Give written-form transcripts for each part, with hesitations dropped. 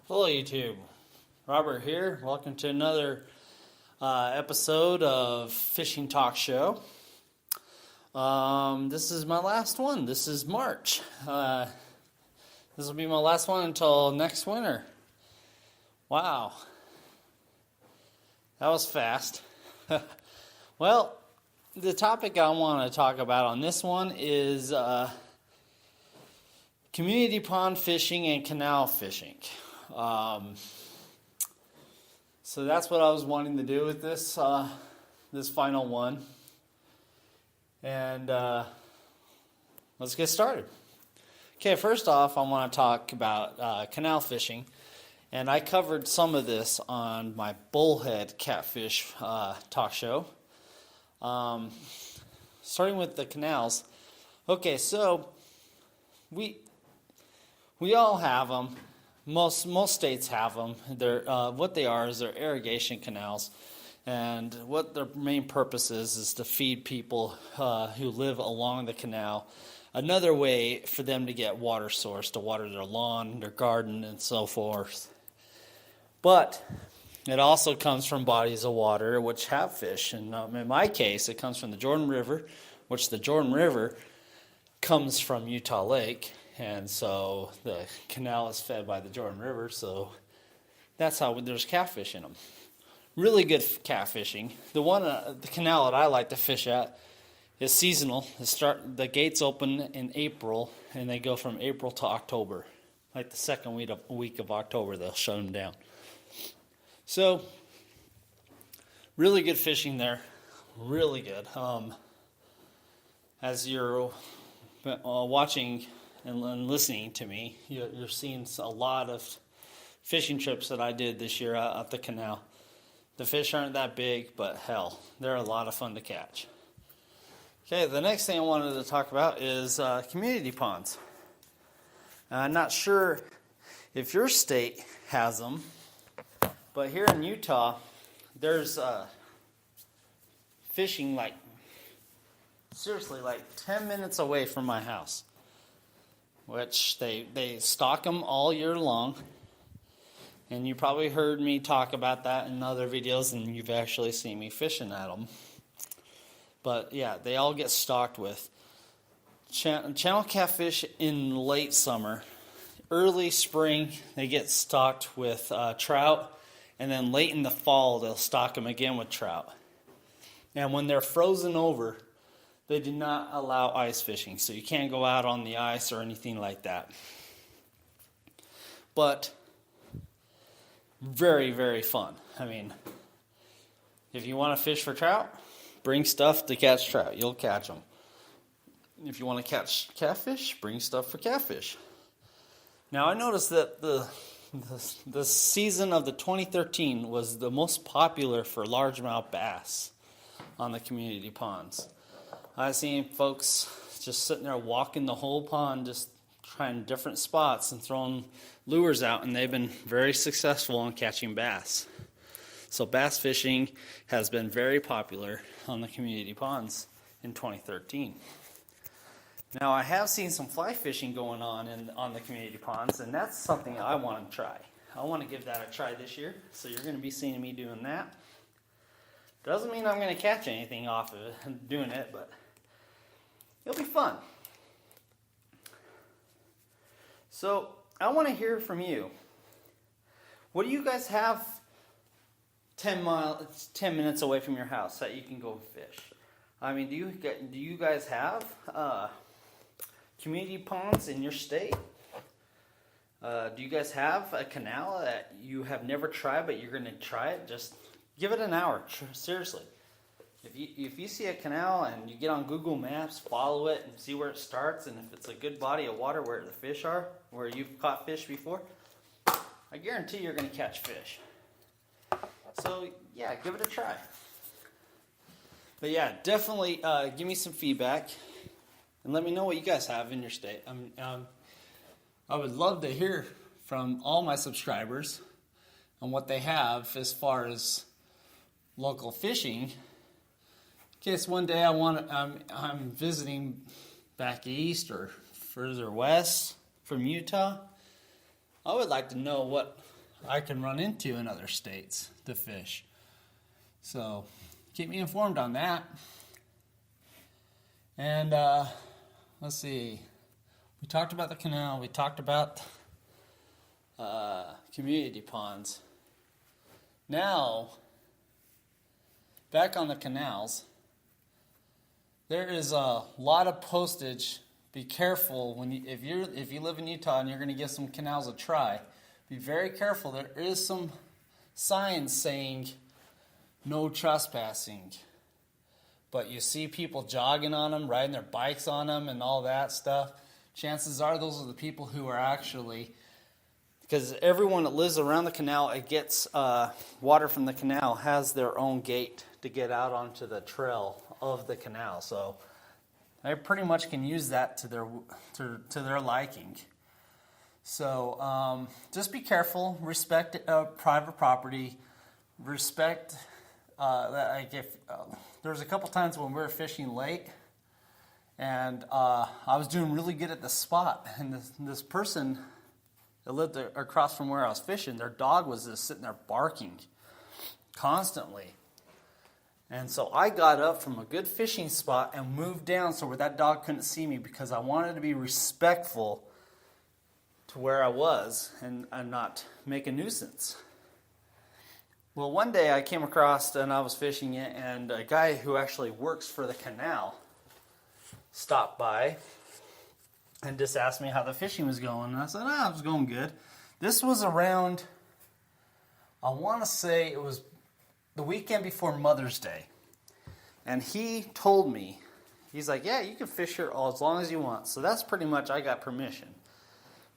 Hello YouTube, Robert here. Welcome to another episode of Fishing Talk Show. This is my last one. This is March. This will be my last one until next winter. Wow. That was fast. Well, the topic I want to talk about on this one is community pond fishing and canal fishing. So that's what I was wanting to do with this this final one. And let's get started. Okay, first off, I want to talk about canal fishing. And I covered some of this on my bullhead catfish talk show. Starting with the canals. Okay, so we all have them. Most states have them. They're what they are is they're irrigation canals, and what their main purpose is to feed people who live along the canal another way for them to get water source to water their lawn, their garden, and so forth. But it also comes from bodies of water which have fish, and in my case, it comes from the Jordan River, which the Jordan River comes from Utah Lake. And so the canal is fed by the Jordan River, so that's how there's catfish in them. Really good catfishing. The canal that I like to fish at is seasonal. The gates open in April, and they go from April to October. Like the second week of October, they'll shut them down. So, really good fishing there. Really good. As you're watching and listening to me, you're seeing a lot of fishing trips that I did this year out at the canal. The fish aren't that big, but hell, they're a lot of fun to catch. Okay, the next thing I wanted to talk about is community ponds. I'm not sure if your state has them, but here in Utah, there's fishing seriously 10 minutes away from my house. Which they stock them all year long. And you probably heard me talk about that in other videos, and you've actually seen me fishing at them. But yeah, they all get stocked with channel catfish in late summer. Early spring, they get stocked with trout. And then late in the fall, they'll stock them again with trout. And when they're frozen over, they do not allow ice fishing, so you can't go out on the ice or anything like that. But very, very fun. I mean, if you want to fish for trout, bring stuff to catch trout. You'll catch them. If you want to catch catfish, bring stuff for catfish. Now, I noticed that the season of the 2013 was the most popular for largemouth bass on the community ponds. I've seen folks just sitting there walking the whole pond, just trying different spots and throwing lures out, and they've been very successful in catching bass. So bass fishing has been very popular on the community ponds in 2013. Now, I have seen some fly fishing going on the community ponds, and that's something I want to try. I want to give that a try this year, so you're going to be seeing me doing that. Doesn't mean I'm going to catch anything off of it doing it, but it'll be fun. So, I want to hear from you. What do you guys have 10 minutes away from your house that you can go fish? I mean, do you guys have community ponds in your state? Do you guys have a canal that you have never tried but you're going to try it? Just give it an hour, seriously. If you see a canal and you get on Google Maps, follow it and see where it starts, and if it's a good body of water where the fish are, where you've caught fish before, I guarantee you're going to catch fish. So, yeah, give it a try. But yeah, definitely give me some feedback and let me know what you guys have in your state. I would love to hear from all my subscribers on what they have as far as local fishing. In case one day I'm visiting back east or further west from Utah, I would like to know what I can run into in other states to fish. So keep me informed on that. And let's see. We talked about the canal. We talked about community ponds. Now, back on the canals, there is a lot of postage. Be careful when if you live in Utah and you're going to give some canals a try. Be very careful. There is some signs saying no trespassing, but you see people jogging on them, riding their bikes on them, and all that stuff. Chances are those are the people who are actually, because everyone that lives around the canal, it gets water from the canal, has their own gate to get out onto the trail of the canal. So they pretty much can use that to their liking. So just be careful. Respect private property. Respect. Like if there was a couple times when we were fishing lake, and I was doing really good at the spot, and this person that lived across from where I was fishing, their dog was just sitting there barking constantly. And so I got up from a good fishing spot and moved down so where that dog couldn't see me, because I wanted to be respectful to where I was and not make a nuisance. Well, one day I came across, and I was fishing it, and a guy who actually works for the canal stopped by and just asked me how the fishing was going. And I said, it was going good. This was around, I want to say it was the weekend before Mother's Day. And he told me, he's like, yeah, you can fish here as long as you want. So that's pretty much, I got permission.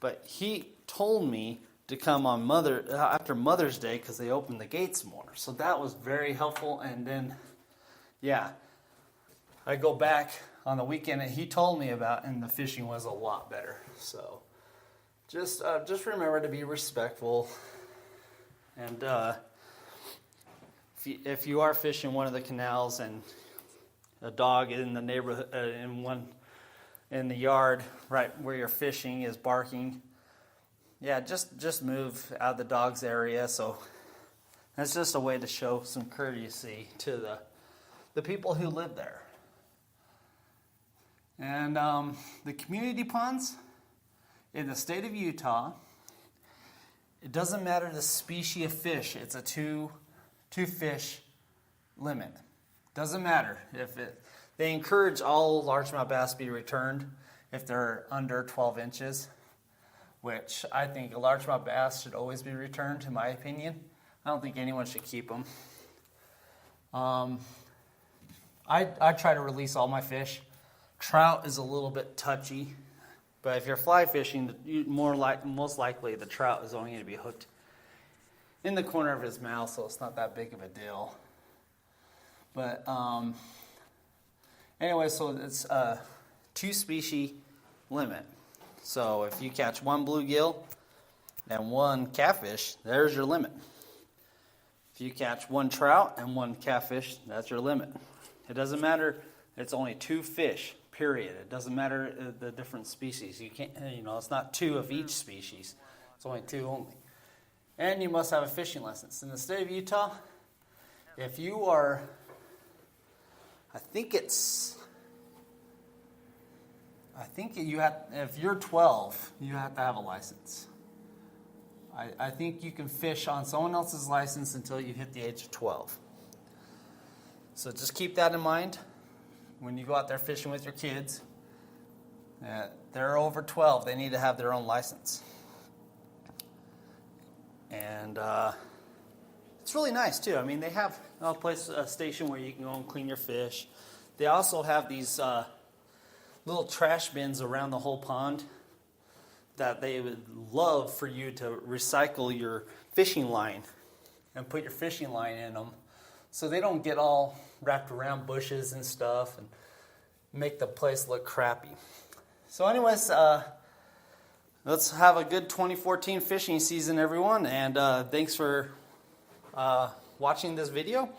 But he told me to come on after Mother's Day, because they opened the gates more. So that was very helpful. And then, yeah, I go back on the weekend that he told me about, and the fishing was a lot better. So just remember to be respectful. And if you are fishing one of the canals and a dog in the neighborhood, in the yard right where you're fishing is barking, yeah, just move out of the dog's area. So that's just a way to show some courtesy to the people who live there. And the community ponds in the state of Utah, it doesn't matter the species of fish. It's a two fish limit. Doesn't matter if they encourage all largemouth bass to be returned if they're under 12 inches, which I think a largemouth bass should always be returned, in my opinion. I don't think anyone should keep them. I try to release all my fish. Trout is a little bit touchy, but if you're fly fishing, most likely the trout is only going to be hooked in the corner of his mouth, so it's not that big of a deal. But anyway, so it's a 2 species limit. So if you catch 1 bluegill and 1 catfish, there's your limit. If you catch 1 trout and 1 catfish, that's your limit. It doesn't matter. It's only 2 fish, period. It doesn't matter the different species. You can't, it's not 2 of each species. It's only 2 only. And you must have a fishing license. In the state of Utah, if you are, if you're 12, you have to have a license. I think you can fish on someone else's license until you hit the age of 12. So just keep that in mind when you go out there fishing with your kids. They're over 12. They need to have their own license. And it's really nice, too. I mean, they have a station where you can go and clean your fish. They also have these little trash bins around the whole pond that they would love for you to recycle your fishing line and put your fishing line in them, so they don't get all wrapped around bushes and stuff and make the place look crappy. So anyways, let's have a good 2014 fishing season, everyone, and thanks for watching this video.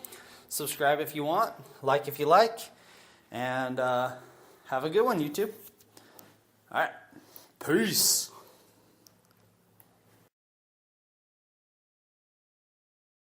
Subscribe if you want, like if you like, and have a good one, YouTube. All right, peace.